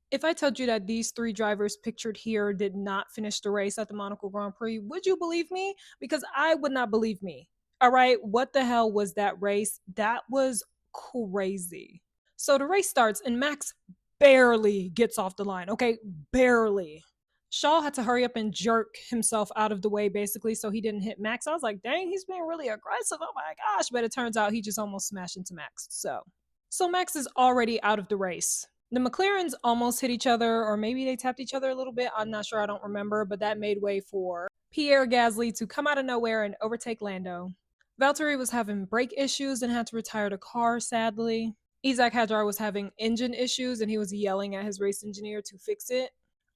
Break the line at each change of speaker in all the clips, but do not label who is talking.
If I told you that these three drivers pictured here did not finish the race at the Monaco Grand Prix, would you believe me? Because I would not believe me. All right, what the hell was that race? That was crazy. So the race starts and Max barely gets off the line, okay? Barely. Shaw had to hurry up and jerk himself out of the way basically so he didn't hit Max. I was like, dang, he's being really aggressive. Oh my gosh. But it turns out he just almost smashed into Max. So Max is already out of the race. The McLarens almost hit each other, or maybe they tapped each other a little bit. I'm not sure. I don't remember. But that made way for Pierre Gasly to come out of nowhere and overtake Lando. Valtteri was having brake issues and had to retire the car, sadly. Isaac Hadjar was having engine issues and he was yelling at his race engineer to fix it.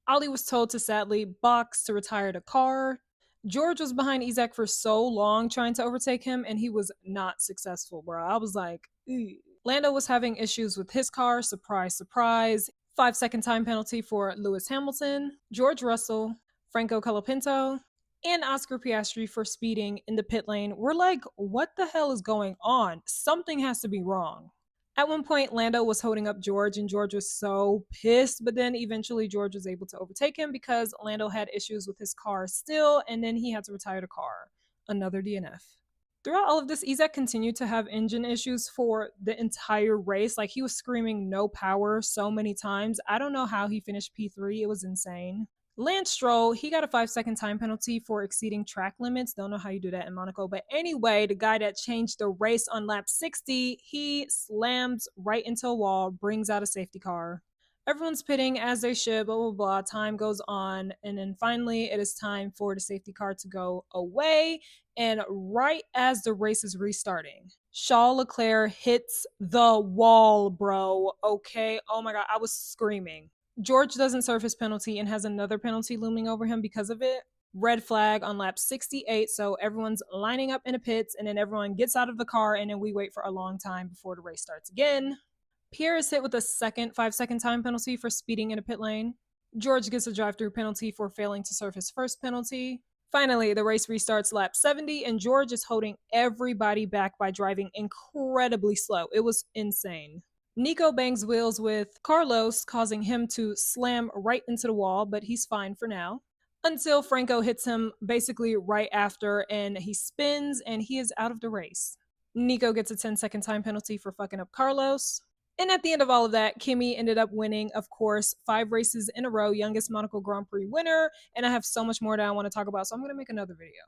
Ali was told to sadly box to retire the car. George was behind Isaac for so long trying to overtake him and he was not successful, bro. I was like, ew. Lando was having issues with his car, surprise, surprise. 5 second time penalty for Lewis Hamilton, George Russell, Franco Colapinto, and Oscar Piastri for speeding in the pit lane. We're like, what the hell is going on? Something has to be wrong. At one point, Lando was holding up George, and George was so pissed. But then eventually, George was able to overtake him because Lando had issues with his car still, and then he had to retire the car. Another DNF. Throughout all of this, Isaac continued to have engine issues for the entire race. Like he was screaming no power so many times. I don't know how he finished P3. It was insane. Lance Stroll, he got a 5 second time penalty for exceeding track limits. Don't know how you do that in Monaco. But anyway, the guy that changed the race on lap 60, he slams right into a wall, brings out a safety car. Everyone's pitting as they should, blah, blah, blah. Time goes on. And then finally, it is time for the safety car to go away. And right as the race is restarting, Charles Leclerc hits the wall, bro. Okay. Oh my God. I was screaming. George doesn't serve his penalty and has another penalty looming over him because of it. Red flag on lap 68. So everyone's lining up in the pits and then everyone gets out of the car and then we wait for a long time before the race starts again. Pierre is hit with a second 5 second time penalty for speeding in a pit lane. George gets a drive through penalty for failing to serve his first penalty. Finally, the race restarts lap 70, and George is holding everybody back by driving incredibly slow. It was insane. Nico bangs wheels with Carlos, causing him to slam right into the wall, but he's fine for now. Until Franco hits him basically right after, and he spins, and he is out of the race. Nico gets a 10 second time penalty for fucking up Carlos. And at the end of all of that, Kimi ended up winning, of course, 5 races in a row, youngest Monaco Grand Prix winner. And I have so much more that I want to talk about, so I'm going to make another video.